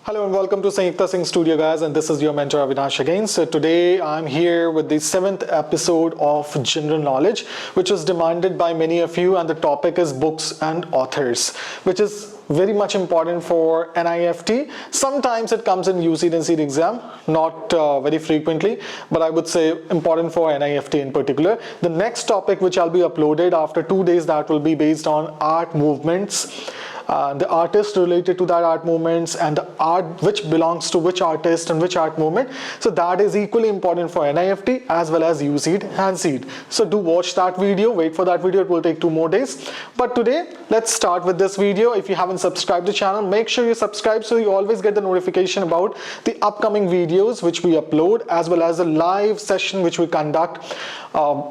Hello and welcome to Sangeeta Singh Studio, guys, and this is your mentor Avinash again. So today I'm here with the 7th episode of General Knowledge, which was demanded by many of you, and the topic is books and authors, which is very much important for NIFT. Sometimes it comes in UC and CET exam, not very frequently, but I would say important for NIFT in particular. The next topic which I'll be uploaded after 2 days, that will be based on art movements. The artist related to that art movements and the art which belongs to which artist and which art movement. So that is equally important for NIFT as well as UCET and CET. So do watch that video, wait for that video, it will take 2 more days. But today, let's start with this video. If you haven't subscribed to the channel, make sure you subscribe so you always get the notification about the upcoming videos which we upload, as well as the live session which we conduct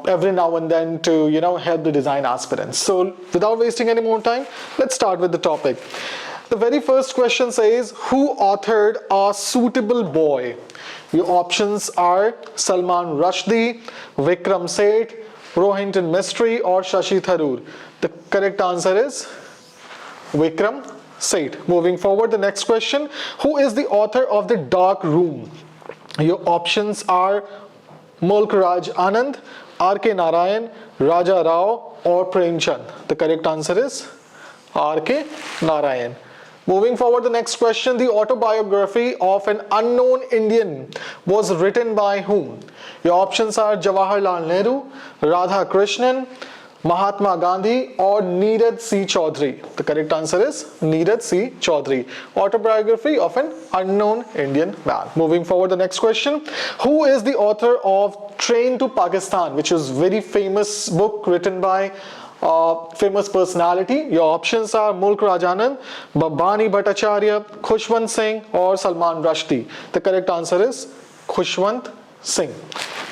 every now and then to help the design aspirants. So without wasting any more time, let's start with the topic. The very first question says, who authored A Suitable Boy? Your options are Salman Rushdie, Vikram Seth, Rohinton Mistry, or Shashi Tharoor. The correct answer is Vikram Seth. Moving forward, the next question, who is the author of The Dark Room? Your options are Mulk Raj Anand, R.K. Narayan, Raja Rao, or Prem Chand. The correct answer is R.K. Narayan. Moving forward, the next question, the autobiography of an unknown Indian was written by whom? Your options are Jawaharlal Nehru, Radha Krishnan, Mahatma Gandhi, or Neeraj C. Chaudhary. The correct answer is Neeraj C. Chaudhary. Autobiography of an unknown Indian man. Moving forward, the next question. Who is the author of Train to Pakistan, which is very famous book written by famous personality? Your options are Mulk Raj Anand, Bani Bhattacharya, Khushwant Singh, or Salman Rushdie. The correct answer is Khushwant Singh.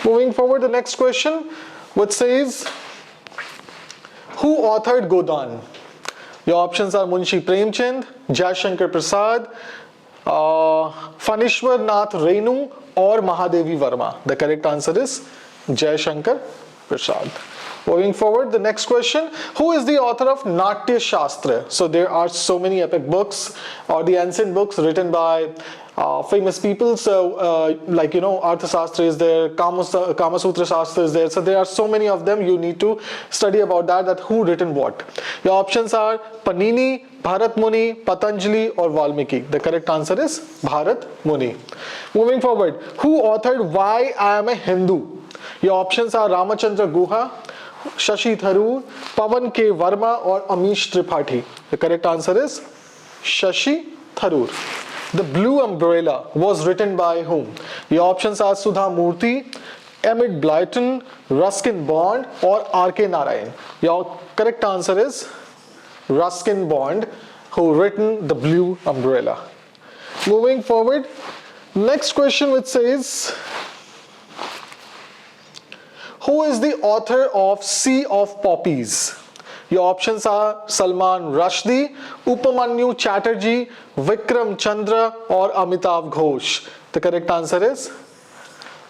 Moving forward, the next question, which says, who authored Godan? Your options are Munshi Premchand, Jayashankar Prasad, Phanishwar Nath Renu, or Mahadevi Verma. The correct answer is Jayashankar Prasad. Moving forward, the next question, who is the author of Natya Shastra? So there are so many epic books or the ancient books written by famous people. So Arthashastra is there, Kama Sutra Shastra is there. So there are so many of them. You need to study about that who written what. Your options are Panini, Bharat Muni, Patanjali, or Valmiki. The correct answer is Bharat Muni. Moving forward, who authored Why I Am a Hindu? Your options are Ramachandra Guha, Shashi Tharoor, Pawan K. Verma, or Amish Tripathi. The correct answer is Shashi Tharoor. The Blue Umbrella was written by whom? Your options are Sudha Murthy, Emmett Blyton, Ruskin Bond, or R.K. Narayan. Your correct answer is Ruskin Bond, who written The Blue Umbrella. Moving forward, next question which says, who is the author of Sea of Poppies? Your options are Salman Rushdie, Upamanyu Chatterjee, Vikram Chandra, or Amitav Ghosh. The correct answer is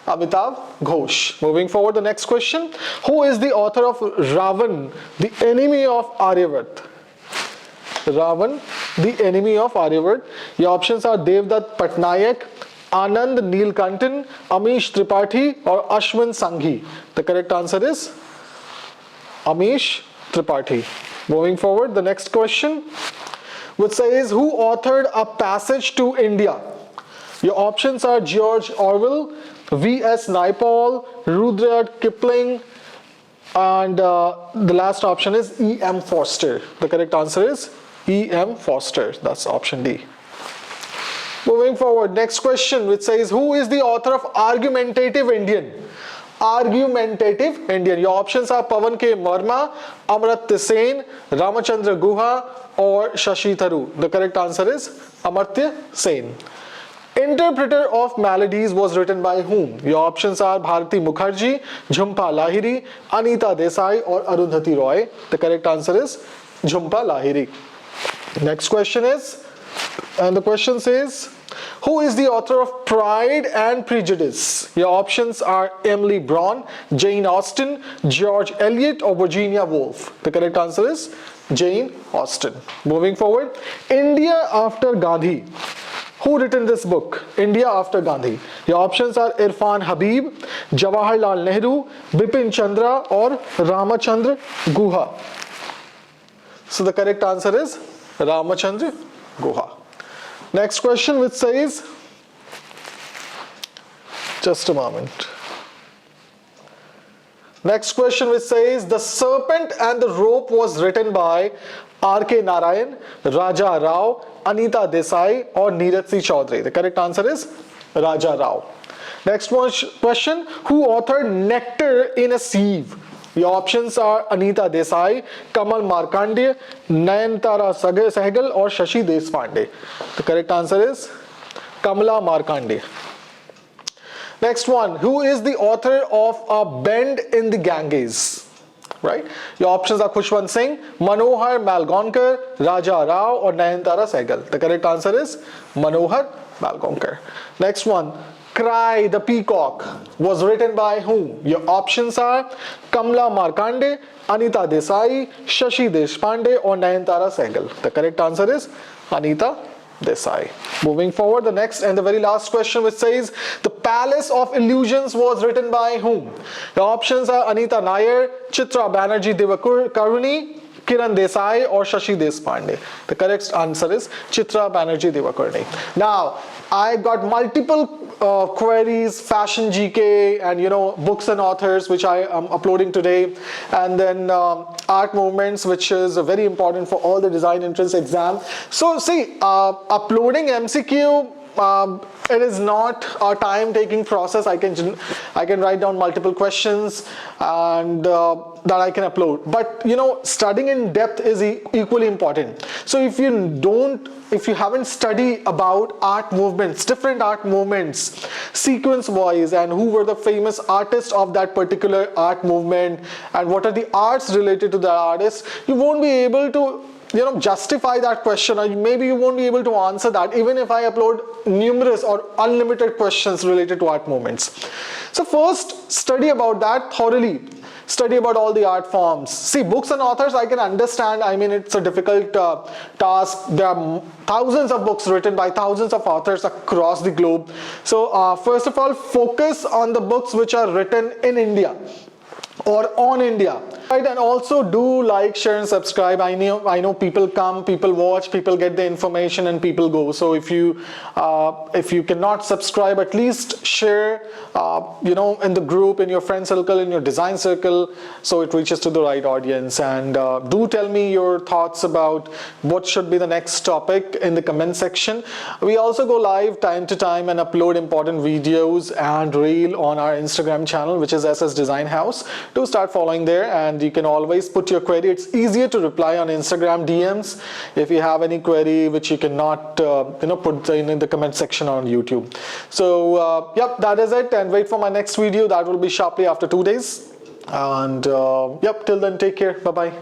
Amitav Ghosh. Moving forward, the next question. Who is the author of Ravan, the enemy of Aryavart? Ravan, the enemy of Aryavart. Your options are Devdutt Patnaik, Anand Neelkantan, Amish Tripathi, or Ashwin Sanghi. The correct answer is Amish Tripathi. Moving forward, the next question, which says, who authored A Passage to India? Your options are George Orwell, V.S. Naipaul, Rudyard Kipling, and the last option is E.M. Forster. The correct answer is E.M. Forster. That's option D. Moving forward, next question, which says, who is the author of Argumentative Indian? Argumentative Indian. Your options are Pawan K. Verma, Amartya Sen, Ramachandra Guha, or Shashi Tharoor. The correct answer is Amartya Sen. Interpreter of Melodies was written by whom? Your options are Bharati Mukherjee, Jhumpa Lahiri, Anita Desai, or Arundhati Roy. The correct answer is Jhumpa Lahiri. Next question is, and the question says, who is the author of Pride and Prejudice? Your options are Emily Braun, Jane Austen, George Eliot, or Virginia Woolf. The correct answer is Jane Austen. Moving forward, India after Gandhi. Who written this book, India After Gandhi? Your options are Irfan Habib, Jawaharlal Nehru, Bipin Chandra or Ramachandra Guha. So the correct answer is Ramachandra Guha. Next question which says, just a moment. Next question which says, The Serpent and the Rope was written by R.K. Narayan, Raja Rao, Anita Desai or Neeraj C. Chaudhary. The correct answer is Raja Rao. Next question, who authored Nectar in a Sieve? Your options are Anita Desai, Kamal Markandeya, Nayanthara Sehgal or Shashi Deshpande. The correct answer is Kamala Markandeya. Next one, who is the author of A Bend in the Ganges? Right? Your options are Khushwant Singh, Manohar Malgonkar, Raja Rao or Nayanthara Sehgal. The correct answer is Manohar Malgonkar. Next one, Cry the Peacock was written by whom? Your options are Kamala Markandeya, Anita Desai, Shashi Deshpande or Nayanthara Sehgal. The correct answer is Anita Desai. Moving forward, the next and the very last question which says, The Palace of Illusions was written by whom? The options are Anita Nair, Chitra Banerjee Divakaruni, Kiran Desai or Shashi Deshpande. The correct answer is Chitra Banerjee Divakaruni. Now, I got multiple queries, fashion GK and books and authors which I am uploading today, and then art movements, which is very important for all the design entrance exam. So see, uploading MCQ, it is not a time-taking process. I can write down multiple questions and that I can upload. But studying in depth is equally important. So if you haven't studied about art movements, different art movements, sequence-wise, and who were the famous artists of that particular art movement, and what are the arts related to the artist, you won't be able to justify that question, or maybe you won't be able to answer that even if I upload numerous or unlimited questions related to art movements. So first, study about that thoroughly. Study about all the art forms. See, books and authors I can understand. I mean, it's a difficult task. There are thousands of books written by thousands of authors across the globe. So first of all, focus on the books which are written in India or on India. Right, and also do like, share and subscribe. I know people come, people watch, people get the information and people go. So if you cannot subscribe, at least share in the group, in your friend circle, in your design circle, so it reaches to the right audience. And do tell me your thoughts about what should be the next topic in the comment section. We also go live time to time and upload important videos and reel on our Instagram channel, which is SS Design House. Do start following there, and you can always put your query. It's easier to reply on Instagram DMs if you have any query which you cannot put in the comment section on YouTube. So yep, that is it, and wait for my next video. That will be sharply after 2 days. And yep, till then, take care. Bye bye.